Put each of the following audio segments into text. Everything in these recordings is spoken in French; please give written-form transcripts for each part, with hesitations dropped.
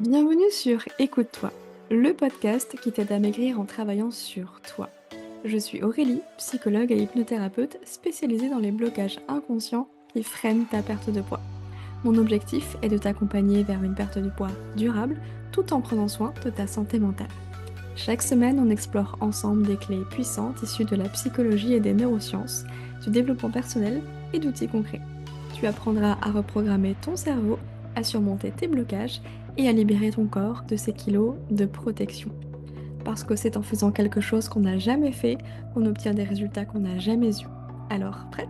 Bienvenue sur Écoute-toi, le podcast qui t'aide à maigrir en travaillant sur toi. Je suis Aurélie, psychologue et hypnothérapeute spécialisée dans les blocages inconscients qui freinent ta perte de poids. Mon objectif est de t'accompagner vers une perte de poids durable tout en prenant soin de ta santé mentale. Chaque semaine, on explore ensemble des clés puissantes issues de la psychologie et des neurosciences, du développement personnel et d'outils concrets. Tu apprendras à reprogrammer ton cerveau, à surmonter tes blocages et à libérer ton corps de ces kilos de protection. Parce que c'est en faisant quelque chose qu'on n'a jamais fait qu'on obtient des résultats qu'on n'a jamais eus. Alors, prête?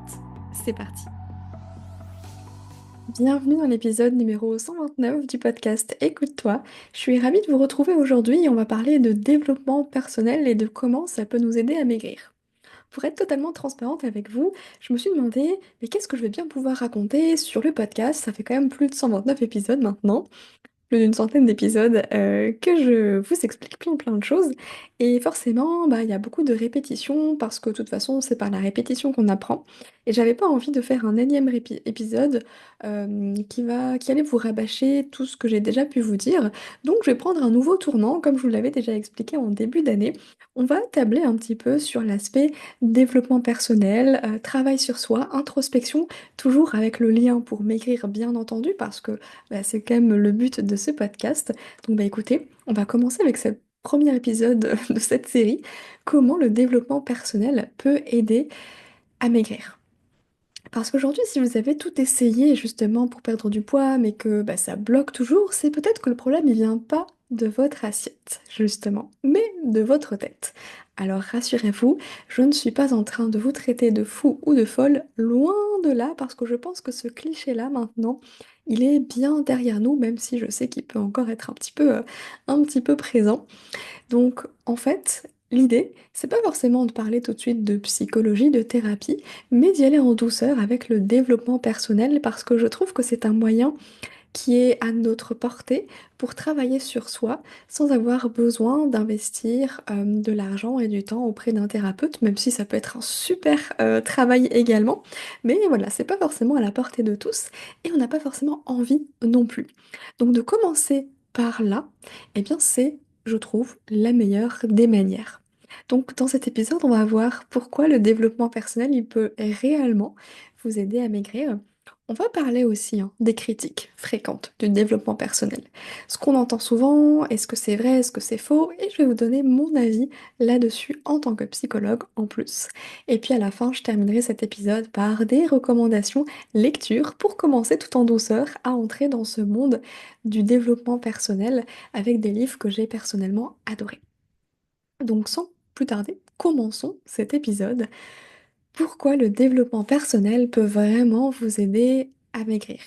C'est parti. Bienvenue dans l'épisode numéro 129 du podcast Écoute-toi. Je suis ravie de vous retrouver aujourd'hui et on va parler de développement personnel et de comment ça peut nous aider à maigrir. Pour être totalement transparente avec vous, je me suis demandé, mais qu'est-ce que je vais bien pouvoir raconter sur le podcast? Ça fait quand même plus de 129 épisodes maintenant, plus d'une centaine d'épisodes que je vous explique plein de choses. Et forcément, bah, il y a beaucoup de répétitions parce que de toute façon, c'est par la répétition qu'on apprend. Et j'avais pas envie de faire un énième épisode qui allait vous rabâcher tout ce que j'ai déjà pu vous dire. Donc je vais prendre un nouveau tournant, comme je vous l'avais déjà expliqué en début d'année. On va tabler un petit peu sur l'aspect développement personnel, travail sur soi, introspection, toujours avec le lien pour maigrir bien entendu, parce que bah, c'est quand même le but de ce podcast. Donc bah écoutez, on va commencer avec ce premier épisode de cette série, comment le développement personnel peut aider à maigrir. Parce qu'aujourd'hui, si vous avez tout essayé justement pour perdre du poids, mais que bah, ça bloque toujours, c'est peut-être que le problème ne vient pas de votre assiette, justement, mais de votre tête. Alors rassurez-vous, je ne suis pas en train de vous traiter de fou ou de folle, loin de là, parce que je pense que ce cliché-là, maintenant, il est bien derrière nous, même si je sais qu'il peut encore être un petit peu présent. Donc, en fait, l'idée, c'est pas forcément de parler tout de suite de psychologie, de thérapie, mais d'y aller en douceur avec le développement personnel parce que je trouve que c'est un moyen qui est à notre portée pour travailler sur soi sans avoir besoin d'investir de l'argent et du temps auprès d'un thérapeute, même si ça peut être un super travail également. Mais voilà, c'est pas forcément à la portée de tous et on n'a pas forcément envie non plus. Donc de commencer par là, eh bien c'est, je trouve, la meilleure des manières. Donc dans cet épisode, on va voir pourquoi le développement personnel, il peut réellement vous aider à maigrir. On va parler aussi des critiques fréquentes du développement personnel. Ce qu'on entend souvent, est-ce que c'est vrai, est-ce que c'est faux? Et je vais vous donner mon avis là-dessus en tant que psychologue en plus. Et puis à la fin, je terminerai cet épisode par des recommandations lecture pour commencer tout en douceur à entrer dans ce monde du développement personnel avec des livres que j'ai personnellement adorés. Donc sans plus tarder, commençons cet épisode. Pourquoi le développement personnel peut vraiment vous aider à maigrir?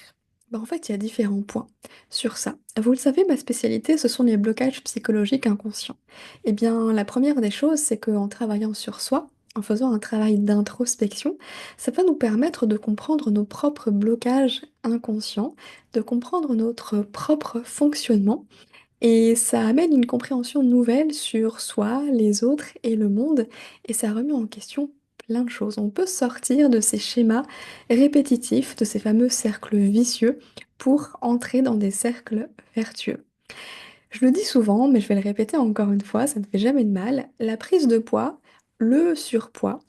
Ben, en fait, il y a différents points sur ça. Vous le savez, ma spécialité, ce sont les blocages psychologiques inconscients. Eh bien, la première des choses, c'est qu'en travaillant sur soi, en faisant un travail d'introspection, ça va nous permettre de comprendre nos propres blocages inconscients, de comprendre notre propre fonctionnement et ça amène une compréhension nouvelle sur soi, les autres et le monde, et ça remet en question plein de choses. On peut sortir de ces schémas répétitifs, de ces fameux cercles vicieux, pour entrer dans des cercles vertueux. Je le dis souvent, mais je vais le répéter encore une fois, ça ne fait jamais de mal, la prise de poids, le surpoids,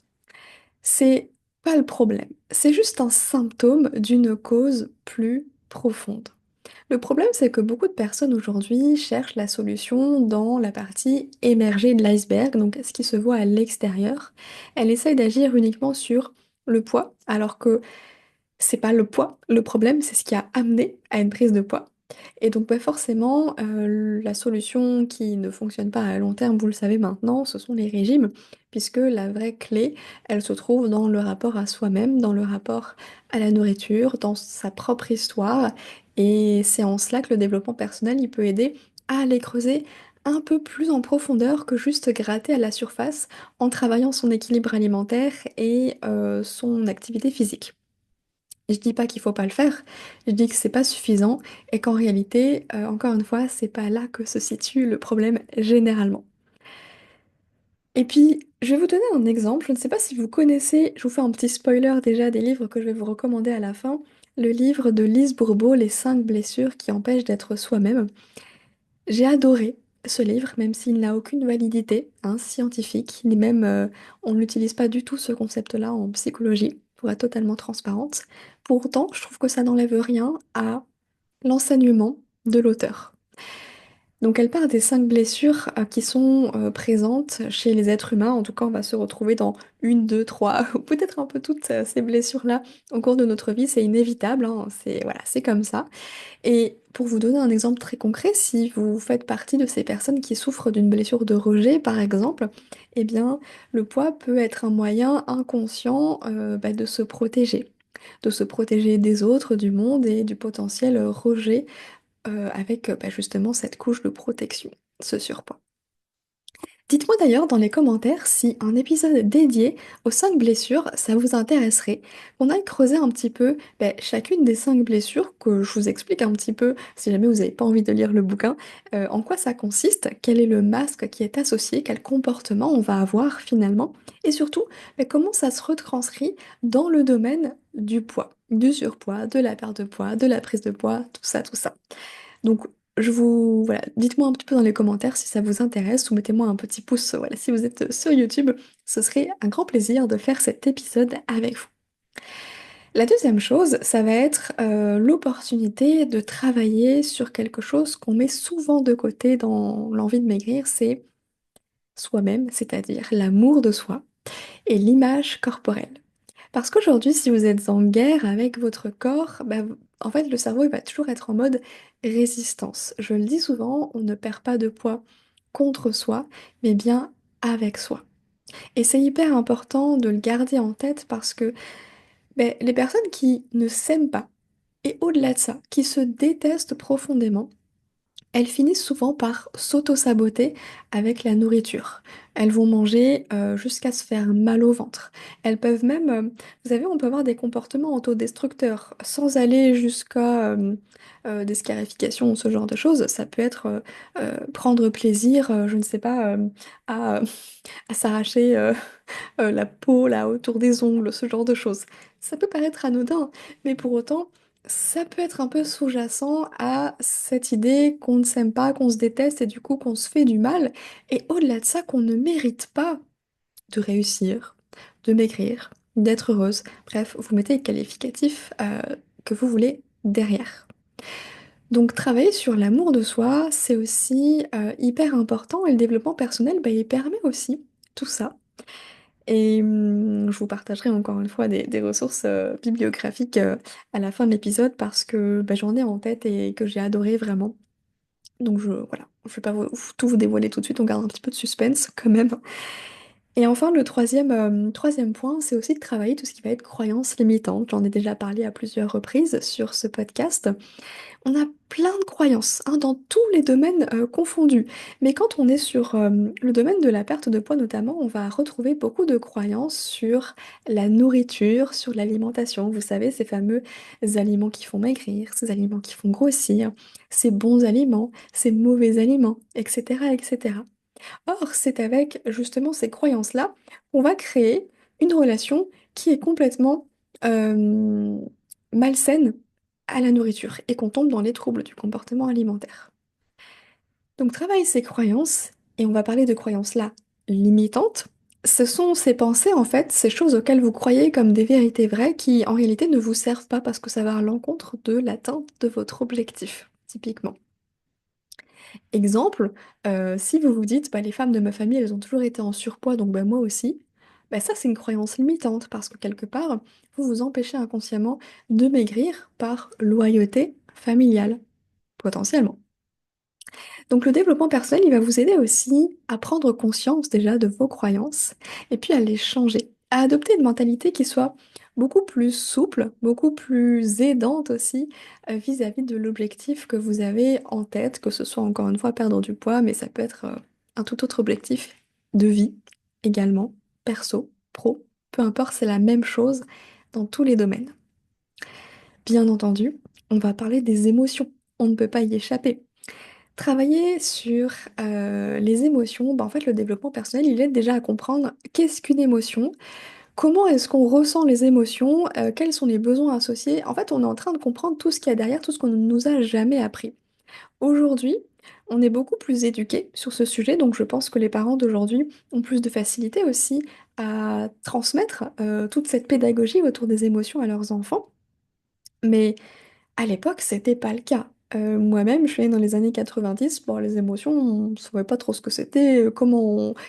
c'est pas le problème. C'est juste un symptôme d'une cause plus profonde. Le problème, c'est que beaucoup de personnes aujourd'hui cherchent la solution dans la partie émergée de l'iceberg, donc ce qui se voit à l'extérieur. Elle essaye d'agir uniquement sur le poids, alors que c'est pas le poids, le problème, c'est ce qui a amené à une prise de poids. Et donc, bah, forcément, la solution qui ne fonctionne pas à long terme, vous le savez maintenant, ce sont les régimes, puisque la vraie clé, elle se trouve dans le rapport à soi-même, dans le rapport à la nourriture, dans sa propre histoire. Et c'est en cela que le développement personnel, il peut aider à aller creuser un peu plus en profondeur que juste gratter à la surface en travaillant son équilibre alimentaire et son activité physique. Je dis pas qu'il faut pas le faire, je dis que c'est pas suffisant et qu'en réalité, encore une fois, c'est pas là que se situe le problème généralement. Et puis, je vais vous donner un exemple. Je ne sais pas si vous connaissez, je vous fais un petit spoiler déjà des livres que je vais vous recommander à la fin. Le livre de Lise Bourbeau, Les 5 blessures qui empêchent d'être soi-même. J'ai adoré ce livre, même s'il n'a aucune validité hein, scientifique, ni même on n'utilise pas du tout ce concept-là en psychologie, pour être totalement transparente. Pourtant, je trouve que ça n'enlève rien à l'enseignement de l'auteur. Donc elle part des 5 blessures qui sont présentes chez les êtres humains. En tout cas, on va se retrouver dans une, deux, trois, ou peut-être un peu toutes ces blessures-là au cours de notre vie. C'est inévitable, hein, c'est voilà, c'est comme ça. Et pour vous donner un exemple très concret, si vous faites partie de ces personnes qui souffrent d'une blessure de rejet, par exemple, eh bien, le poids peut être un moyen inconscient de se protéger des autres, du monde et du potentiel rejet avec justement cette couche de protection, ce surpoids. Dites-moi d'ailleurs dans les commentaires si un épisode dédié aux 5 blessures, ça vous intéresserait. On aille creuser un petit peu chacune des 5 blessures, que je vous explique un petit peu, si jamais vous n'avez pas envie de lire le bouquin, en quoi ça consiste, quel est le masque qui est associé, quel comportement on va avoir finalement, et surtout comment ça se retranscrit dans le domaine du poids, du surpoids, de la perte de poids, de la prise de poids, tout ça, tout ça. Donc, voilà, dites-moi un petit peu dans les commentaires si ça vous intéresse ou mettez-moi un petit pouce, voilà, si vous êtes sur YouTube. Ce serait un grand plaisir de faire cet épisode avec vous. La deuxième chose, ça va être l'opportunité de travailler sur quelque chose qu'on met souvent de côté dans l'envie de maigrir, c'est soi-même, c'est-à-dire l'amour de soi et l'image corporelle. Parce qu'aujourd'hui, si vous êtes en guerre avec votre corps, en fait, le cerveau il va toujours être en mode résistance. Je le dis souvent, on ne perd pas de poids contre soi, mais bien avec soi. Et c'est hyper important de le garder en tête parce que les personnes qui ne s'aiment pas, et au-delà de ça, qui se détestent profondément, elles finissent souvent par s'auto-saboter avec la nourriture. Elles vont manger jusqu'à se faire mal au ventre. Elles peuvent même, vous savez, on peut avoir des comportements autodestructeurs sans aller jusqu'à des scarifications ou ce genre de choses. Ça peut être prendre plaisir, je ne sais pas, à, à s'arracher la peau là autour des ongles, ce genre de choses. Ça peut paraître anodin, mais pour autant, ça peut être un peu sous-jacent à cette idée qu'on ne s'aime pas, qu'on se déteste et du coup qu'on se fait du mal. Et au-delà de ça, qu'on ne mérite pas de réussir, de maigrir, d'être heureuse. Bref, vous mettez les qualificatifs que vous voulez derrière. Donc travailler sur l'amour de soi, c'est aussi hyper important et le développement personnel, il permet aussi tout ça. Et je vous partagerai encore une fois des ressources bibliographiques à la fin de l'épisode parce que j'en ai en tête et que j'ai adoré vraiment. Donc voilà, je vais pas tout vous dévoiler tout de suite, on garde un petit peu de suspense quand même. Et enfin, le troisième point, c'est aussi de travailler tout ce qui va être croyances limitantes. J'en ai déjà parlé à plusieurs reprises sur ce podcast. On a plein de croyances, hein, dans tous les domaines confondus. Mais quand on est sur le domaine de la perte de poids notamment, on va retrouver beaucoup de croyances sur la nourriture, sur l'alimentation. Vous savez, ces fameux aliments qui font maigrir, ces aliments qui font grossir, ces bons aliments, ces mauvais aliments, etc., etc. Or, c'est avec justement ces croyances-là qu'on va créer une relation qui est complètement euh, malsaine à la nourriture et qu'on tombe dans les troubles du comportement alimentaire. Donc, travailler ces croyances, et on va parler de croyances là limitantes, ce sont ces pensées en fait, ces choses auxquelles vous croyez comme des vérités vraies qui en réalité ne vous servent pas parce que ça va à l'encontre de l'atteinte de votre objectif, typiquement. Exemple, si vous vous dites, les femmes de ma famille, elles ont toujours été en surpoids, donc moi aussi, ça c'est une croyance limitante parce que quelque part, vous vous empêchez inconsciemment de maigrir par loyauté familiale, potentiellement. Donc le développement personnel, il va vous aider aussi à prendre conscience déjà de vos croyances et puis à les changer, à adopter une mentalité qui soit beaucoup plus souple, beaucoup plus aidante aussi vis-à-vis de l'objectif que vous avez en tête, que ce soit encore une fois perdre du poids, mais ça peut être un tout autre objectif de vie également, perso, pro, peu importe, c'est la même chose dans tous les domaines. Bien entendu, on va parler des émotions, on ne peut pas y échapper. Travailler sur les émotions, en fait, le développement personnel, il aide déjà à comprendre qu'est-ce qu'une émotion, comment est-ce qu'on ressent les émotions, quels sont les besoins associés. En fait, on est en train de comprendre tout ce qu'il y a derrière, tout ce qu'on ne nous a jamais appris. Aujourd'hui, On est beaucoup plus éduqués sur ce sujet, donc je pense que les parents d'aujourd'hui ont plus de facilité aussi à transmettre toute cette pédagogie autour des émotions à leurs enfants. Mais à l'époque, c'était pas le cas. Moi-même, je suis née dans les années 90. Bon, les émotions, on ne savait pas trop ce que c'était,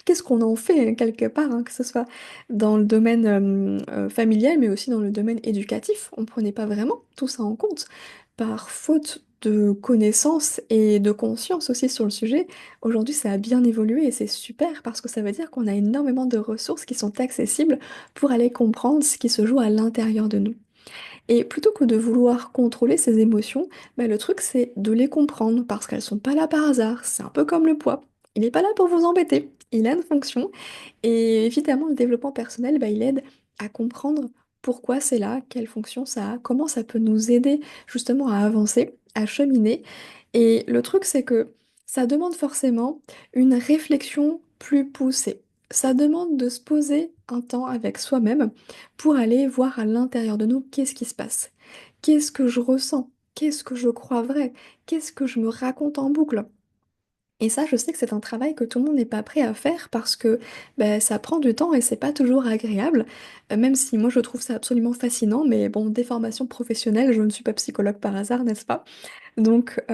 qu'est-ce qu'on en fait quelque part, hein, que ce soit dans le domaine familial, mais aussi dans le domaine éducatif. On prenait pas vraiment tout ça en compte. Par faute de connaissances et de conscience aussi sur le sujet, aujourd'hui, ça a bien évolué et c'est super parce que ça veut dire qu'on a énormément de ressources qui sont accessibles pour aller comprendre ce qui se joue à l'intérieur de nous. Et plutôt que de vouloir contrôler ses émotions, bah, le truc c'est de les comprendre parce qu'elles sont pas là par hasard. C'est un peu comme le poids. Il n'est pas là pour vous embêter. Il a une fonction. Et évidemment, le développement personnel, bah, il aide à comprendre pourquoi c'est là, quelle fonction ça a, comment ça peut nous aider justement à avancer, à cheminer. Et le truc, c'est que ça demande forcément une réflexion plus poussée. Ça demande de se poser un temps avec soi-même pour aller voir à l'intérieur de nous qu'est-ce qui se passe. Qu'est-ce que je ressens? Qu'est-ce que je crois vrai? Qu'est-ce que je me raconte en boucle? Et ça, je sais que c'est un travail que tout le monde n'est pas prêt à faire parce que ben, ça prend du temps et c'est pas toujours agréable, même si moi je trouve ça absolument fascinant, mais bon, des formations professionnelles, je ne suis pas psychologue par hasard, n'est-ce pas? Donc,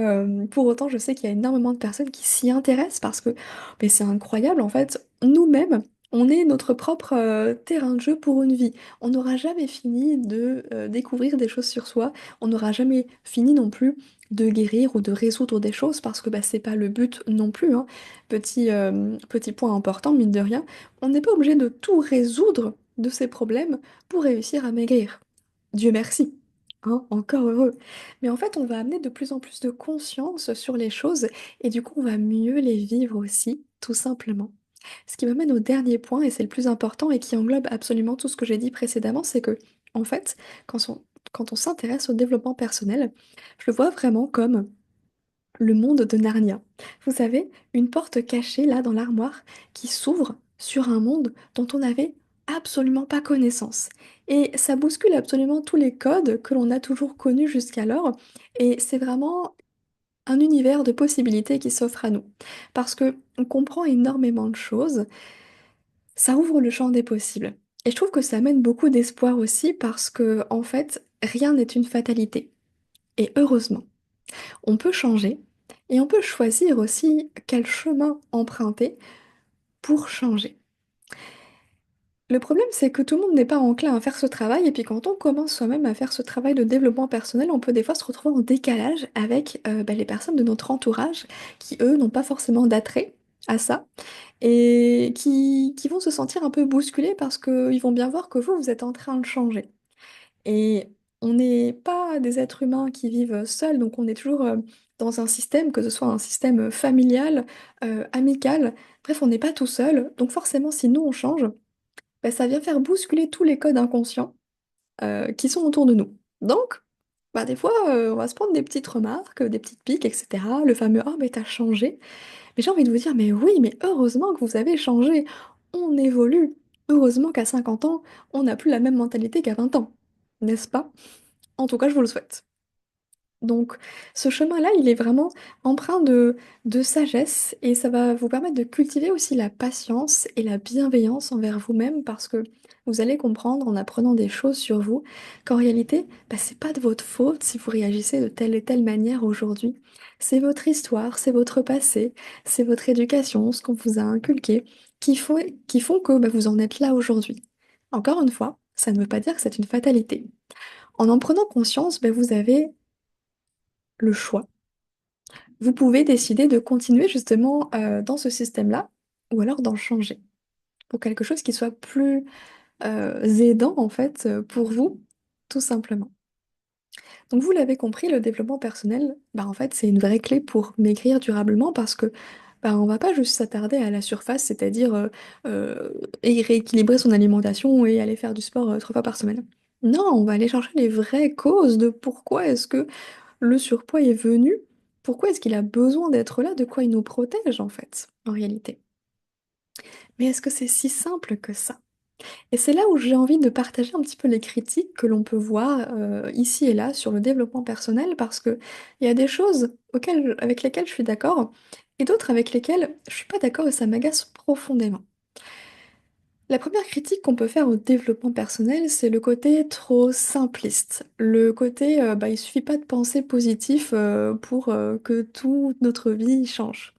pour autant, je sais qu'il y a énormément de personnes qui s'y intéressent parce que mais c'est incroyable, en fait, nous-mêmes, on est notre propre terrain de jeu pour une vie. On n'aura jamais fini de découvrir des choses sur soi, on n'aura jamais fini non plus de guérir ou de résoudre des choses parce que bah, c'est pas le but non plus, hein. Petit point important, mine de rien, on n'est pas obligé de tout résoudre de ses problèmes pour réussir à maigrir. Dieu merci, hein, encore heureux. Mais en fait, on va amener de plus en plus de conscience sur les choses et du coup, on va mieux les vivre aussi, tout simplement. Ce qui m'amène au dernier point, et c'est le plus important et qui englobe absolument tout ce que j'ai dit précédemment, c'est que, en fait, quand on s'intéresse au développement personnel, je le vois vraiment comme le monde de Narnia. Vous savez, une porte cachée là dans l'armoire qui s'ouvre sur un monde dont on n'avait absolument pas connaissance. Et ça bouscule absolument tous les codes que l'on a toujours connus jusqu'alors. Et c'est vraiment un univers de possibilités qui s'offre à nous. Parce que on comprend énormément de choses, ça ouvre le champ des possibles. Et je trouve que ça amène beaucoup d'espoir aussi parce que, en fait, rien n'est une fatalité. Et heureusement. On peut changer et on peut choisir aussi quel chemin emprunter pour changer. Le problème, c'est que tout le monde n'est pas enclin à faire ce travail et puis quand on commence soi-même à faire ce travail de développement personnel, on peut des fois se retrouver en décalage avec bah, les personnes de notre entourage qui, eux, n'ont pas forcément d'attrait à ça et qui vont se sentir un peu bousculés parce qu'ils vont bien voir que vous, vous êtes en train de changer. Et on n'est pas des êtres humains qui vivent seuls, donc on est toujours dans un système, que ce soit un système familial, amical, bref, on n'est pas tout seul. Donc forcément, si nous on change, bah, ça vient faire bousculer tous les codes inconscients qui sont autour de nous. Donc, bah, des fois, on va se prendre des petites remarques, des petites piques, etc. Le fameux «Ah, mais t'as changé». Mais j'ai envie de vous dire, mais oui, mais heureusement que vous avez changé. On évolue. Heureusement qu'à 50 ans, on n'a plus la même mentalité qu'à 20 ans. N'est-ce pas? En tout cas, je vous le souhaite. Donc, ce chemin-là, il est vraiment empreint de sagesse et ça va vous permettre de cultiver aussi la patience et la bienveillance envers vous-même parce que vous allez comprendre en apprenant des choses sur vous qu'en réalité, bah, c'est pas de votre faute si vous réagissez de telle et telle manière aujourd'hui. C'est votre histoire, c'est votre passé, c'est votre éducation, ce qu'on vous a inculqué, qui font que bah, vous en êtes là aujourd'hui. Encore une fois, ça ne veut pas dire que c'est une fatalité. En prenant conscience, bah, vous avez le choix. Vous pouvez décider de continuer justement dans ce système-là ou alors d'en changer pour quelque chose qui soit plus aidant en fait pour vous, tout simplement. Donc vous l'avez compris, le développement personnel, bah, en fait, c'est une vraie clé pour maigrir durablement parce que bah, on va pas juste s'attarder à la surface, c'est-à-dire et rééquilibrer son alimentation et aller faire du sport 3 fois par semaine. Non, on va aller chercher les vraies causes de pourquoi est-ce que le surpoids est venu, pourquoi est-ce qu'il a besoin d'être là, de quoi il nous protège en fait, en réalité. Mais est-ce que c'est si simple que ça? Et c'est là où j'ai envie de partager un petit peu les critiques que l'on peut voir ici et là sur le développement personnel, parce que il y a des choses avec lesquelles je suis d'accord, et d'autres avec lesquelles je suis pas d'accord et ça m'agace profondément. La première critique qu'on peut faire au développement personnel, c'est le côté trop simpliste. Le côté, bah, il suffit pas de penser positif pour que toute notre vie change.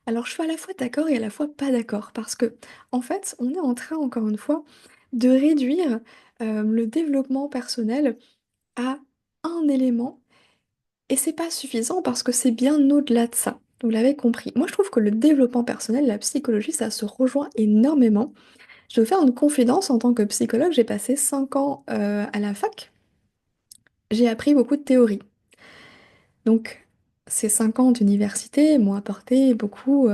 Alors je suis à la fois d'accord et à la fois pas d'accord, parce que en fait, on est en train, encore une fois, de réduire le développement personnel à un élément, et c'est pas suffisant parce que c'est bien au-delà de ça. Vous l'avez compris. Moi, je trouve que le développement personnel, la psychologie, ça se rejoint énormément. Je vais vous faire une confidence en tant que psychologue, j'ai passé 5 ans à la fac, j'ai appris beaucoup de théories. Donc, ces 5 ans d'université m'ont apporté beaucoup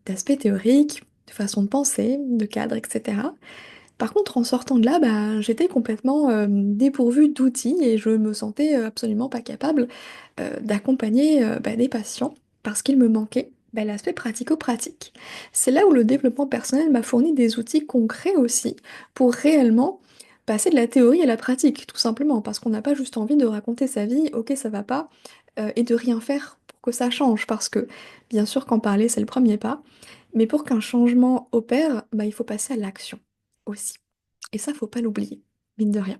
d'aspects théoriques, de façon de penser, de cadre, etc. Par contre, en sortant de là, bah, j'étais complètement dépourvue d'outils et je me sentais absolument pas capable d'accompagner bah, des patients parce qu'il me manquait bah, l'aspect pratico-pratique. C'est là où le développement personnel m'a fourni des outils concrets aussi pour réellement passer de la théorie à la pratique, tout simplement, parce qu'on n'a pas juste envie de raconter sa vie, ok, ça va pas, et de rien faire pour que ça change, parce que bien sûr qu'en parler, c'est le premier pas, mais pour qu'un changement opère, bah, il faut passer à l'action aussi. Et ça, faut pas l'oublier, mine de rien.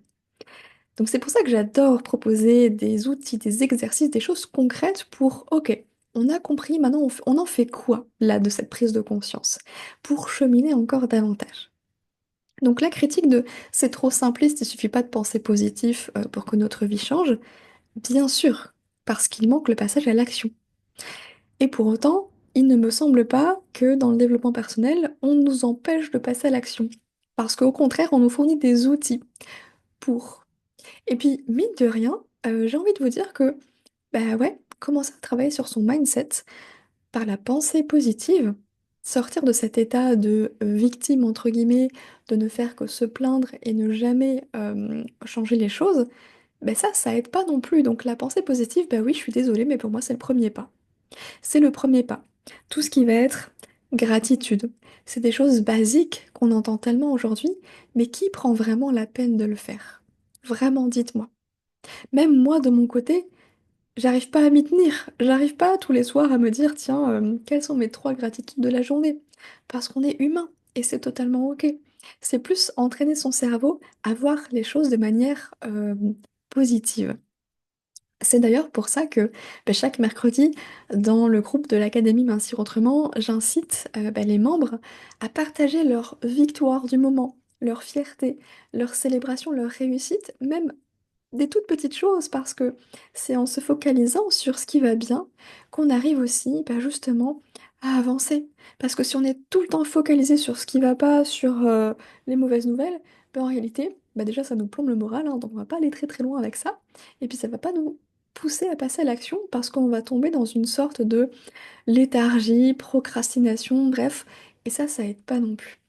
Donc c'est pour ça que j'adore proposer des outils, des exercices, des choses concrètes pour, ok, on a compris, maintenant on en fait quoi là de cette prise de conscience pour cheminer encore davantage. Donc la critique de c'est trop simpliste, il suffit pas de penser positif pour que notre vie change, bien sûr, parce qu'il manque le passage à l'action. Et pour autant, il ne me semble pas que dans le développement personnel, on nous empêche de passer à l'action. Parce qu'au contraire, on nous fournit des outils pour. Et puis, mine de rien, j'ai envie de vous dire que, bah ouais, commencer à travailler sur son mindset par la pensée positive, sortir de cet état de victime, entre guillemets, de ne faire que se plaindre et ne jamais changer les choses, bah ça aide pas non plus. Donc la pensée positive, bah oui, je suis désolée, mais pour moi, c'est le premier pas. C'est le premier pas. Tout ce qui va être gratitude. C'est des choses basiques qu'on entend tellement aujourd'hui, mais qui prend vraiment la peine de le faire? Vraiment, dites-moi. Même moi, de mon côté, j'arrive pas à m'y tenir. J'arrive pas tous les soirs à me dire, tiens, quelles sont mes 3 gratitudes de la journée? Parce qu'on est humain et c'est totalement ok. C'est plus entraîner son cerveau à voir les choses de manière positive. C'est d'ailleurs pour ça que bah, chaque mercredi, dans le groupe de l'Académie Mincir Autrement, j'incite bah, les membres à partager leur victoire du moment, leur fierté, leur célébration, leur réussite, même des toutes petites choses, parce que c'est en se focalisant sur ce qui va bien qu'on arrive aussi bah, justement à avancer. Parce que si on est tout le temps focalisé sur ce qui va pas, sur les mauvaises nouvelles, bah, en réalité, bah, déjà ça nous plombe le moral, hein, donc on va pas aller très très loin avec ça. Et puis ça va pas nous pousser à passer à l'action parce qu'on va tomber dans une sorte de léthargie, procrastination, bref. Et ça aide pas non plus.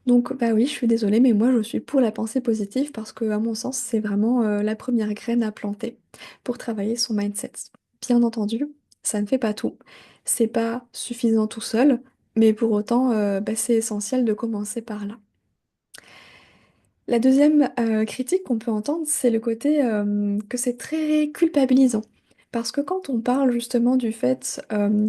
Donc, bah oui, je suis désolée, mais moi je suis pour la pensée positive parce que, à mon sens, c'est vraiment la première graine à planter pour travailler son mindset. Bien entendu, ça ne fait pas tout. C'est pas suffisant tout seul, mais pour autant, bah, c'est essentiel de commencer par là. La deuxième critique qu'on peut entendre, c'est le côté que c'est très culpabilisant. Parce que quand on parle justement du fait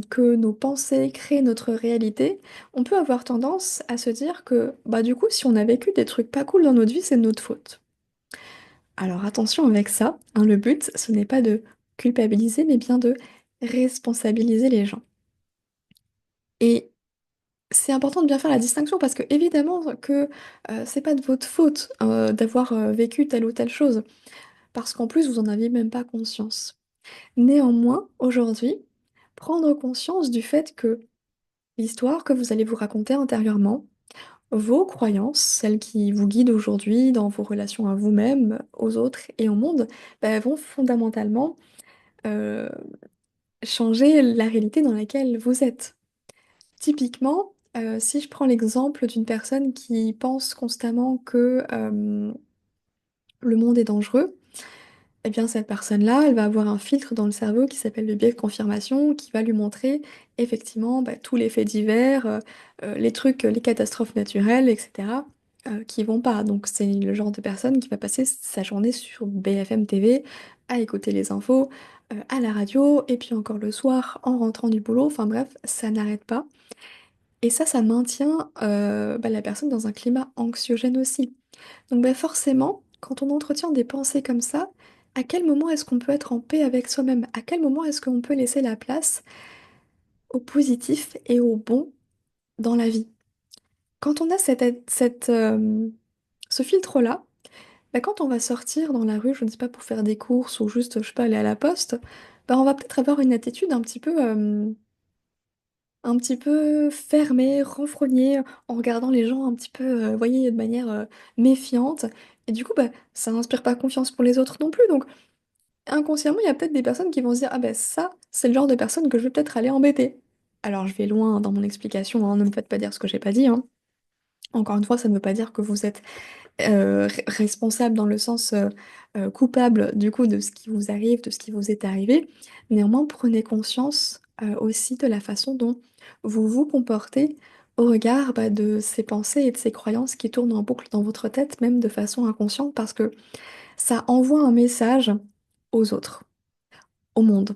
que nos pensées créent notre réalité, on peut avoir tendance à se dire que bah du coup si on a vécu des trucs pas cool dans notre vie, c'est de notre faute. Alors attention avec ça, hein, le but ce n'est pas de culpabiliser mais bien de responsabiliser les gens. Et c'est important de bien faire la distinction parce que évidemment que c'est pas de votre faute d'avoir vécu telle ou telle chose, parce qu'en plus vous en aviez même pas conscience. Néanmoins, aujourd'hui, prendre conscience du fait que l'histoire que vous allez vous raconter intérieurement, vos croyances, celles qui vous guident aujourd'hui dans vos relations à vous-même, aux autres et au monde, bah, elles vont fondamentalement euh, changer la réalité dans laquelle vous êtes. Typiquement, si je prends l'exemple d'une personne qui pense constamment que le monde est dangereux, eh bien cette personne-là, elle va avoir un filtre dans le cerveau qui s'appelle le biais de confirmation, qui va lui montrer effectivement bah, tous les faits divers, les trucs, les catastrophes naturelles, etc. qui vont pas. Donc c'est le genre de personne qui va passer sa journée sur BFM TV à écouter les infos, à la radio, et puis encore le soir en rentrant du boulot. Enfin bref, ça n'arrête pas. Et ça maintient la personne dans un climat anxiogène aussi. Donc bah, forcément, quand on entretient des pensées comme ça, à quel moment est-ce qu'on peut être en paix avec soi-même? À quel moment est-ce qu'on peut laisser la place au positif et au bon dans la vie? Quand on a ce filtre-là, bah, quand on va sortir dans la rue, je ne sais pas, pour faire des courses ou juste, je sais pas, aller à la poste, bah, on va peut-être avoir une attitude un petit peu fermée, renfrognée, en regardant les gens un petit peu, vous voyez, de manière méfiante. Et du coup, bah, ça n'inspire pas confiance pour les autres non plus. Donc, inconsciemment, il y a peut-être des personnes qui vont se dire, ah ben ça, c'est le genre de personne que je vais peut-être aller embêter. Alors, je vais loin dans mon explication, hein, ne me faites pas dire ce que j'ai pas dit, hein. Encore une fois, ça ne veut pas dire que vous êtes responsable dans le sens coupable du coup de ce qui vous arrive, de ce qui vous est arrivé. Néanmoins, prenez conscience aussi de la façon dont vous vous comportez au regard de ces pensées et de ces croyances qui tournent en boucle dans votre tête, même de façon inconsciente, parce que ça envoie un message aux autres, au monde.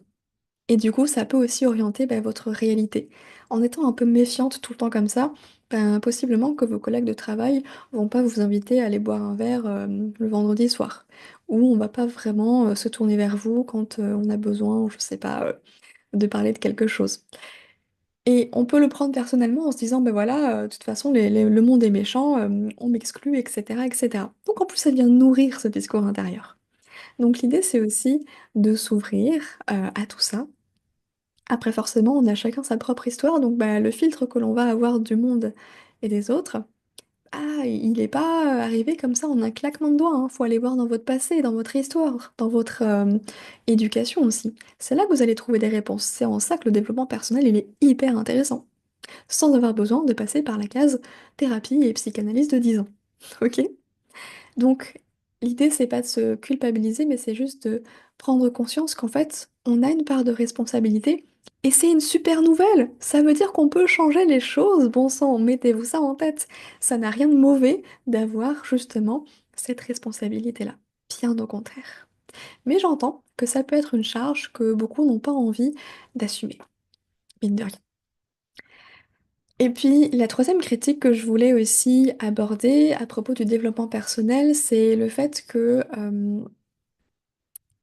Et du coup, ça peut aussi orienter votre réalité. En étant un peu méfiante tout le temps comme ça, possiblement que vos collègues de travail vont pas vous inviter à aller boire un verre le vendredi soir. Ou on va pas vraiment se tourner vers vous quand on a besoin, je sais pas, de parler de quelque chose. Et on peut le prendre personnellement en se disant, ben voilà, de toute façon, le monde est méchant, on m'exclut, etc., etc. Donc en plus, ça vient nourrir ce discours intérieur. Donc l'idée, c'est aussi de s'ouvrir à tout ça. Après, forcément, on a chacun sa propre histoire, donc bah, le filtre que l'on va avoir du monde et des autres, il n'est pas arrivé comme ça en un claquement de doigts, hein. Faut aller voir dans votre passé, dans votre histoire, dans votre éducation aussi. C'est là que vous allez trouver des réponses. C'est en ça que le développement personnel, il est hyper intéressant, sans avoir besoin de passer par la case thérapie et psychanalyse de 10 ans. Ok? Donc, l'idée, c'est pas de se culpabiliser, mais c'est juste de prendre conscience qu'en fait, on a une part de responsabilité et c'est une super nouvelle. Ça veut dire qu'on peut changer les choses. Bon sang, mettez-vous ça en tête. Ça n'a rien de mauvais d'avoir justement cette responsabilité-là. Bien au contraire. Mais j'entends que ça peut être une charge que beaucoup n'ont pas envie d'assumer, mine de rien. Et puis, la troisième critique que je voulais aussi aborder à propos du développement personnel, c'est le fait que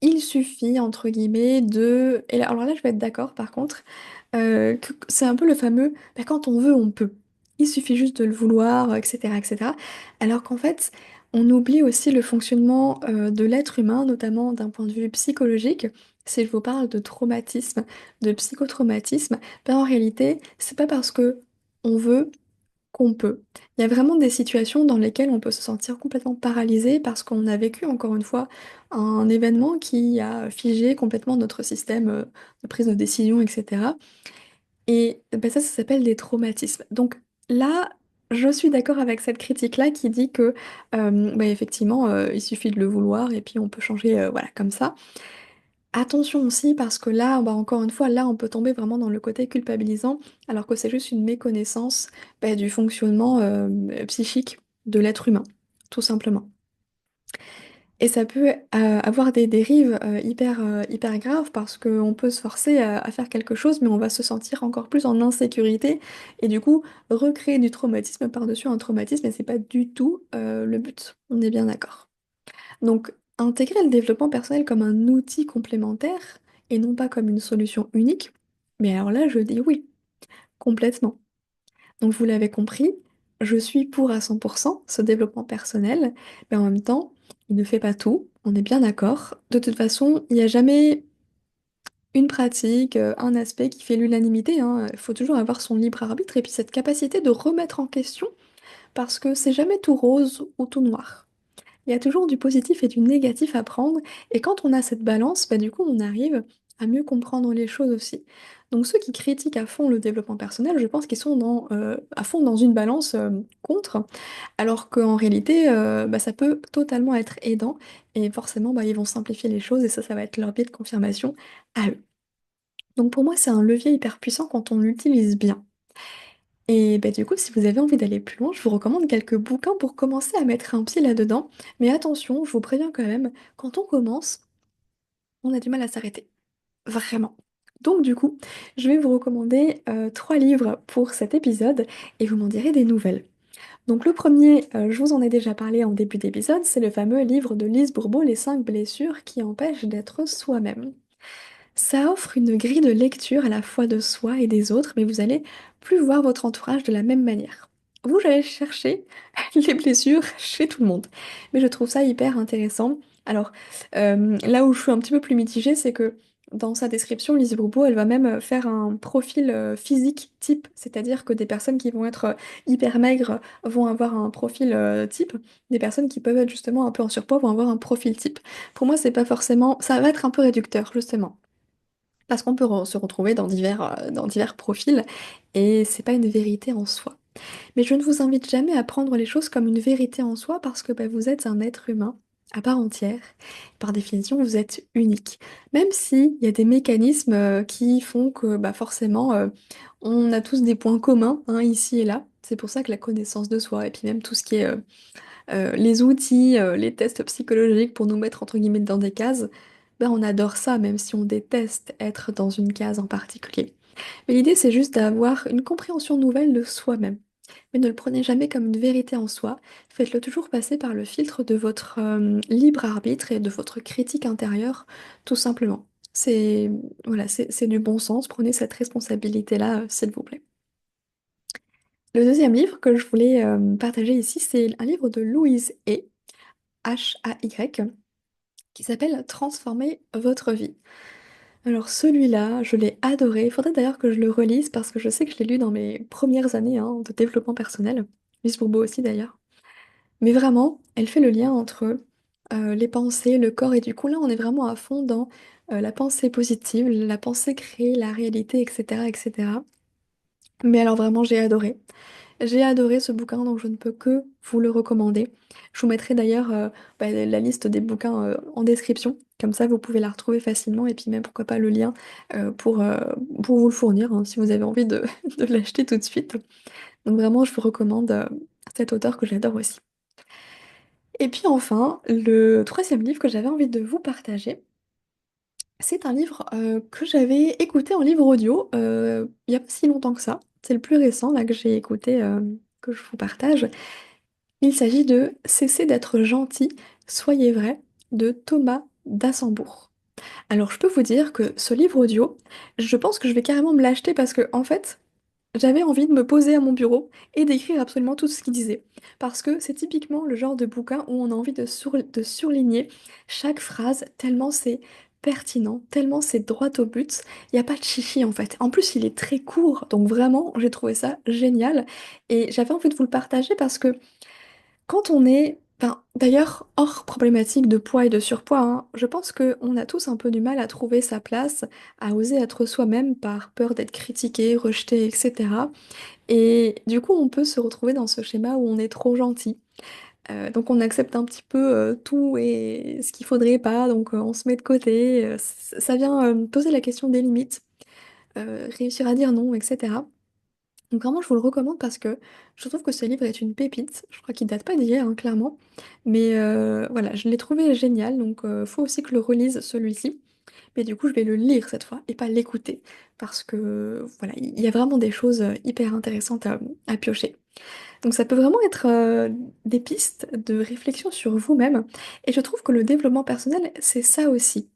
il suffit, entre guillemets, de... alors là, je vais être d'accord, par contre, que c'est un peu le fameux, quand on veut, on peut. Il suffit juste de le vouloir, etc., etc. Alors qu'en fait, on oublie aussi le fonctionnement de l'être humain, notamment d'un point de vue psychologique. Si je vous parle de traumatisme, de psychotraumatisme, en réalité, c'est pas parce que on veut qu'on peut. Il y a vraiment des situations dans lesquelles on peut se sentir complètement paralysé parce qu'on a vécu, encore une fois, un événement qui a figé complètement notre système de prise de décision, etc. Et ça s'appelle des traumatismes. Donc là, je suis d'accord avec cette critique-là qui dit que, effectivement, il suffit de le vouloir et puis on peut changer, voilà, comme ça. Attention aussi parce que là, encore une fois, là, on peut tomber vraiment dans le côté culpabilisant, alors que c'est juste une méconnaissance du fonctionnement psychique de l'être humain, tout simplement. Et ça peut avoir des dérives hyper graves parce qu'on peut se forcer à faire quelque chose, mais on va se sentir encore plus en insécurité et du coup recréer du traumatisme par-dessus un traumatisme et c'est pas du tout le but. On est bien d'accord. Donc, intégrer le développement personnel comme un outil complémentaire et non pas comme une solution unique, mais alors là, je dis oui, complètement. Donc, vous l'avez compris, je suis pour à 100% ce développement personnel, mais en même temps, il ne fait pas tout, on est bien d'accord. De toute façon, il n'y a jamais une pratique, un aspect qui fait l'unanimité, hein. Il faut toujours avoir son libre arbitre et puis cette capacité de remettre en question, parce que c'est jamais tout rose ou tout noir. Il y a toujours du positif et du négatif à prendre, et quand on a cette balance, du coup, on arrive à mieux comprendre les choses aussi. Donc ceux qui critiquent à fond le développement personnel, je pense qu'ils sont à fond dans une balance contre, alors qu'en réalité, ça peut totalement être aidant, et forcément, ils vont simplifier les choses, et ça va être leur biais de confirmation à eux. Donc pour moi, c'est un levier hyper puissant quand on l'utilise bien. Et bah, du coup, si vous avez envie d'aller plus loin, je vous recommande quelques bouquins pour commencer à mettre un pied là-dedans. Mais attention, je vous préviens quand même, quand on commence, on a du mal à s'arrêter. Vraiment. Donc du coup, je vais vous recommander trois livres pour cet épisode et vous m'en direz des nouvelles. Donc le premier, je vous en ai déjà parlé en début d'épisode, c'est le fameux livre de Lise Bourbeau, Les 5 blessures qui empêchent d'être soi-même. Ça offre une grille de lecture à la fois de soi et des autres, mais vous allez plus voir votre entourage de la même manière. Vous allez chercher les blessures chez tout le monde. Mais je trouve ça hyper intéressant. Alors, là où je suis un petit peu plus mitigée, c'est que dans sa description, Lise Bourbeau, elle va même faire un profil physique type, c'est-à-dire que des personnes qui vont être hyper maigres vont avoir un profil type, des personnes qui peuvent être justement un peu en surpoids vont avoir un profil type. Pour moi, c'est pas forcément, ça va être un peu réducteur, justement. Parce qu'on peut se retrouver dans divers profils et c'est pas une vérité en soi. Mais je ne vous invite jamais à prendre les choses comme une vérité en soi parce que bah, vous êtes un être humain à part entière. Par définition, vous êtes unique. Même s'il y a des mécanismes qui font que bah, forcément on a tous des points communs hein, ici et là. C'est pour ça que la connaissance de soi et puis même tout ce qui est les outils, les tests psychologiques pour nous mettre entre guillemets dans des cases, ben on adore ça, même si on déteste être dans une case en particulier. Mais l'idée, c'est juste d'avoir une compréhension nouvelle de soi-même. Mais ne le prenez jamais comme une vérité en soi, faites-le toujours passer par le filtre de votre libre arbitre et de votre critique intérieure, tout simplement. C'est voilà, c'est du bon sens, prenez cette responsabilité-là, s'il vous plaît. Le deuxième livre que je voulais partager ici, c'est un livre de Louise Hay, qui s'appelle Transformer votre vie. Alors celui-là, je l'ai adoré. Il faudrait d'ailleurs que je le relise parce que je sais que je l'ai lu dans mes premières années hein, de développement personnel. Lise Bourbeau aussi d'ailleurs. Mais vraiment, elle fait le lien entre les pensées, le corps et du coup là, on est vraiment à fond dans la pensée positive, la pensée crée la réalité, etc., etc. Mais alors vraiment, j'ai adoré. J'ai adoré ce bouquin, donc je ne peux que vous le recommander. Je vous mettrai d'ailleurs bah, la liste des bouquins en description, comme ça vous pouvez la retrouver facilement et puis même pourquoi pas le lien pour vous le fournir hein, si vous avez envie de, de l'acheter tout de suite. Donc vraiment, je vous recommande cet auteur que j'adore aussi. Et puis enfin, le troisième livre que j'avais envie de vous partager, c'est un livre que j'avais écouté en livre audio il n'y a pas si longtemps que ça. C'est le plus récent là que j'ai écouté, que je vous partage. Il s'agit de Cessez d'être gentil, soyez vrai de Thomas d'Assembourg. Alors je peux vous dire que ce livre audio, je pense que je vais carrément me l'acheter parce que en fait, j'avais envie de me poser à mon bureau et d'écrire absolument tout ce qu'il disait. Parce que c'est typiquement le genre de bouquin où on a envie de surligner chaque phrase tellement c'est pertinent, tellement c'est droit au but. Il n'y a pas de chichi en fait. En plus, il est très court, donc vraiment, j'ai trouvé ça génial. Et j'avais envie de vous le partager parce que quand on est, ben, d'ailleurs, hors problématique de poids et de surpoids, hein, je pense qu'on a tous un peu du mal à trouver sa place, à oser être soi-même par peur d'être critiqué, rejeté, etc. Et du coup, on peut se retrouver dans ce schéma où on est trop gentil. Donc on accepte un petit peu tout et ce qu'il faudrait pas, donc on se met de côté. Ça vient poser la question des limites, réussir à dire non, etc. Donc vraiment, je vous le recommande parce que je trouve que ce livre est une pépite. Je crois qu'il date pas d'hier, hein, clairement. Mais voilà, je l'ai trouvé génial, donc faut aussi que je le relise celui-ci. Mais du coup, je vais le lire cette fois et pas l'écouter. Parce que voilà, il y a vraiment des choses hyper intéressantes à piocher. Donc ça peut vraiment être des pistes de réflexion sur vous-même. Et je trouve que le développement personnel, c'est ça aussi.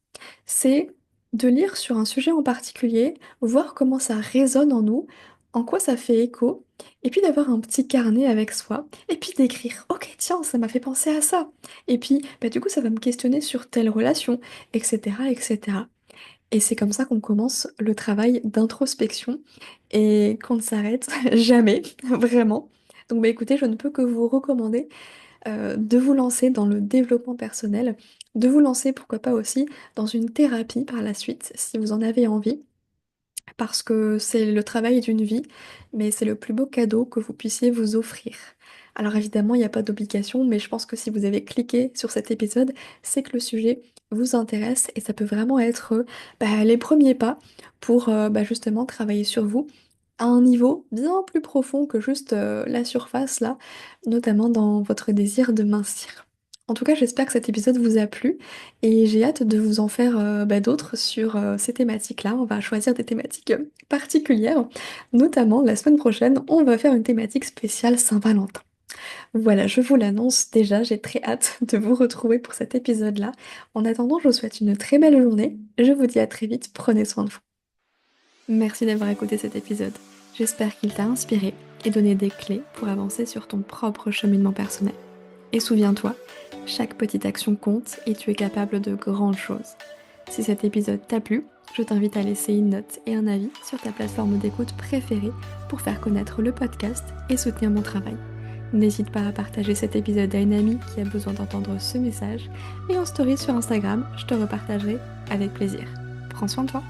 C'est de lire sur un sujet en particulier, voir comment ça résonne en nous, en quoi ça fait écho, et puis d'avoir un petit carnet avec soi, et puis d'écrire, ok tiens, ça m'a fait penser à ça. Et puis bah, du coup, ça va me questionner sur telle relation, etc., etc. Et c'est comme ça qu'on commence le travail d'introspection et qu'on ne s'arrête jamais, vraiment. Donc bah écoutez, je ne peux que vous recommander de vous lancer dans le développement personnel, de vous lancer pourquoi pas aussi dans une thérapie par la suite, si vous en avez envie, parce que c'est le travail d'une vie, mais c'est le plus beau cadeau que vous puissiez vous offrir. Alors évidemment, il n'y a pas d'obligation, mais je pense que si vous avez cliqué sur cet épisode, c'est que le sujet vous intéresse et ça peut vraiment être bah, les premiers pas pour bah, justement travailler sur vous à un niveau bien plus profond que juste, la surface là, notamment dans votre désir de mincir. En tout cas, j'espère que cet épisode vous a plu et j'ai hâte de vous en faire, d'autres sur, ces thématiques-là. On va choisir des thématiques, particulières. Notamment la semaine prochaine, on va faire une thématique spéciale Saint-Valentin. Voilà, je vous l'annonce déjà, j'ai très hâte de vous retrouver pour cet épisode-là. En attendant, je vous souhaite une très belle journée. Je vous dis à très vite, prenez soin de vous. Merci d'avoir écouté cet épisode. J'espère qu'il t'a inspiré et donné des clés pour avancer sur ton propre cheminement personnel. Et souviens-toi, chaque petite action compte et tu es capable de grandes choses. Si cet épisode t'a plu, je t'invite à laisser une note et un avis sur ta plateforme d'écoute préférée pour faire connaître le podcast et soutenir mon travail. N'hésite pas à partager cet épisode à une amie qui a besoin d'entendre ce message et en story sur Instagram, je te repartagerai avec plaisir. Prends soin de toi.